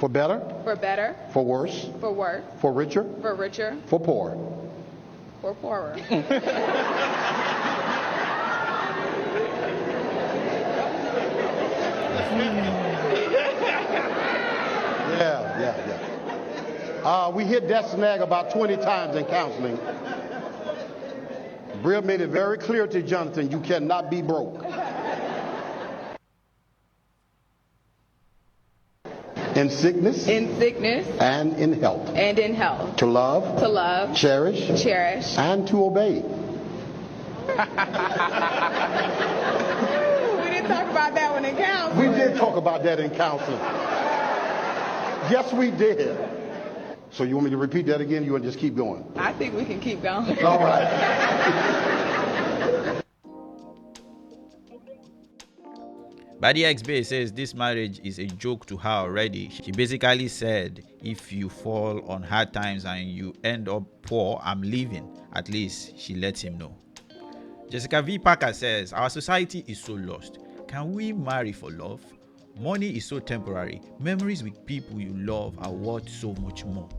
For better. For better. For worse. For worse. For richer. For richer. For poor. For poorer. Yeah. We hit that snag about 20 times in counseling. Brill made it very clear to Jonathan, you cannot be broke. In sickness. In sickness. And in health. And in health. To love. To love. Cherish. Cherish. And to obey. We didn't talk about that one in counseling. We did talk about that in counseling. Yes, we did. So you want me to repeat that again? You want to just keep going? I think we can keep going. All right. Buddy XB says this marriage is a joke to her already. She basically said, if you fall on hard times and you end up poor, I'm leaving. At least she lets him know. Jessica V. Parker says, our society is so lost. Can we marry for love? Money is so temporary. Memories with people you love are worth so much more.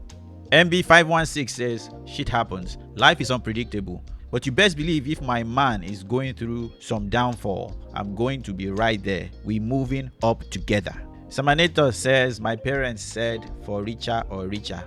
MB516 says, shit happens. Life is unpredictable. But you best believe if my man is going through some downfall, I'm going to be right there. We're moving up together. Samanator says, my parents said for richer or richer.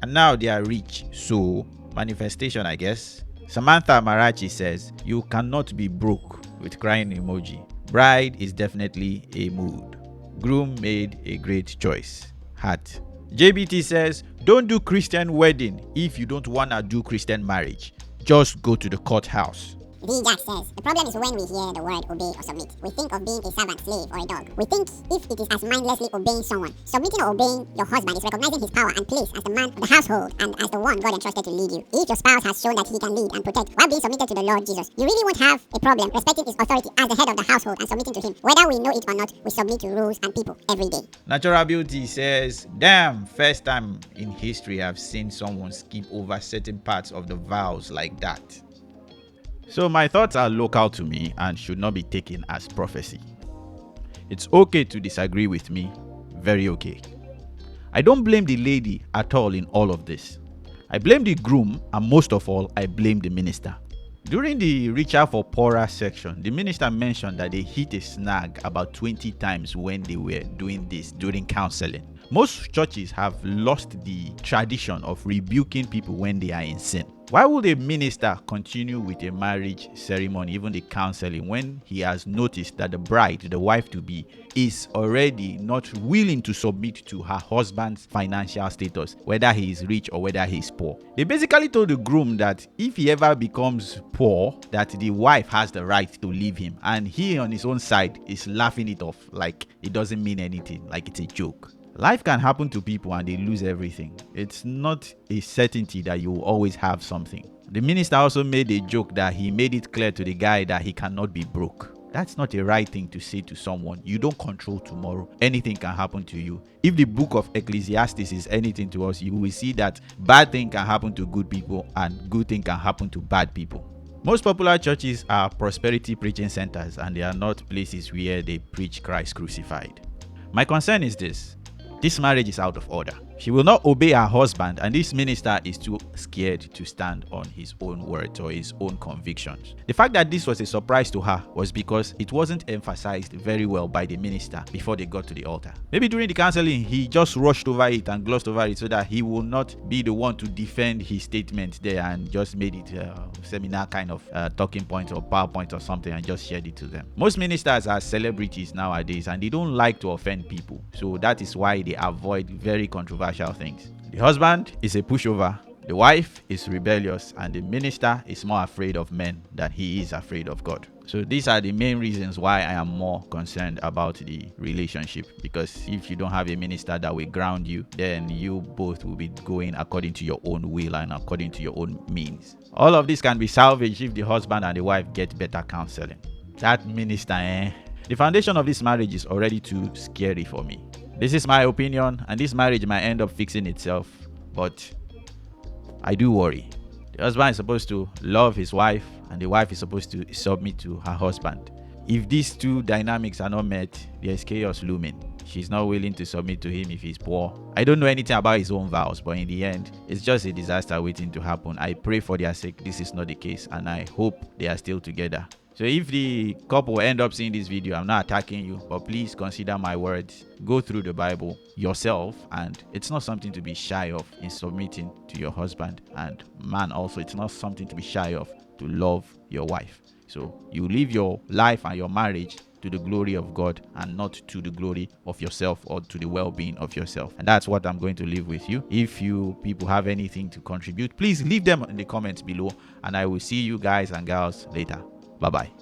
And now they are rich. So, manifestation, I guess. Samantha Marachi says, you cannot be broke, with crying emoji. Bride is definitely a mood. Groom made a great choice. Heart. JBT says, don't do Christian wedding if you don't want to do Christian marriage. Just go to the courthouse. V. Jack says, the problem is when we hear the word obey or submit. We think of being a servant, slave, or a dog. We think if it is as mindlessly obeying someone. Submitting or obeying your husband is recognizing his power and place as the man of the household and as the one God entrusted to lead you. If your spouse has shown that he can lead and protect while being submitted to the Lord Jesus, you really won't have a problem respecting his authority as the head of the household and submitting to him. Whether we know it or not, we submit to rules and people every day. Natural Beauty says, damn, first time in history I've seen someone skip over certain parts of the vows like that. So my thoughts are local to me and should not be taken as prophecy. It's okay to disagree with me, very okay. I don't blame the lady at all in all of this. I blame the groom, and most of all, I blame the minister. During the richer for poorer section, the minister mentioned that they hit a snag about 20 times when they were doing this during counseling. Most churches have lost the tradition of rebuking people when they are in sin. Why would a minister continue with a marriage ceremony, even the counseling, when he has noticed that the bride, the wife-to-be, is already not willing to submit to her husband's financial status, whether he is rich or whether he is poor? They basically told the groom that if he ever becomes poor, that the wife has the right to leave him, and he on his own side is laughing it off like it doesn't mean anything, like it's a joke. Life can happen to people and they lose everything. It's not a certainty that you will always have something. The minister also made a joke that he made it clear to the guy that he cannot be broke. That's not a right thing to say to someone. You don't control tomorrow. Anything can happen to you. If the book of Ecclesiastes is anything to us, you will see that bad thing can happen to good people and good thing can happen to bad people. Most popular churches are prosperity preaching centers and they are not places where they preach Christ crucified. My concern is this. This marriage is out of order. She will not obey her husband, and this minister is too scared to stand on his own words or his own convictions. The fact that this was a surprise to her was because it wasn't emphasized very well by the minister before they got to the altar. Maybe during the counseling, he just rushed over it and glossed over it so that he will not be the one to defend his statement there and just made it a seminar kind of talking point or PowerPoint or something and just shared it to them. Most ministers are celebrities nowadays and they don't like to offend people. So that is why they avoid very controversial things. The husband is a pushover, the wife is rebellious, and the minister is more afraid of men than he is afraid of God. So these are the main reasons why I am more concerned about the relationship, because if you don't have a minister that will ground you, then you both will be going according to your own will and according to your own means. All of this can be salvaged if the husband and the wife get better counseling. That minister, the foundation of this marriage is already too scary for me. This is my opinion, and this marriage might end up fixing itself, but I do worry. The husband is supposed to love his wife, and the wife is supposed to submit to her husband. If these two dynamics are not met, there is chaos looming. she's not willing to submit to him if he's poor. I don't know anything about his own vows, but in the end, it's just a disaster waiting to happen. I pray for their sake this is not the case, and I hope they are still together. So if the couple end up seeing this video, I'm not attacking you, but please consider my words. Go through the Bible yourself, and it's not something to be shy of in submitting to your husband. And man, also, it's not something to be shy of to love your wife. So you live your life and your marriage to the glory of God and not to the glory of yourself or to the well-being of yourself. And that's what I'm going to leave with you. If you people have anything to contribute, please leave them in the comments below, and I will see you guys and girls later. Bye-bye.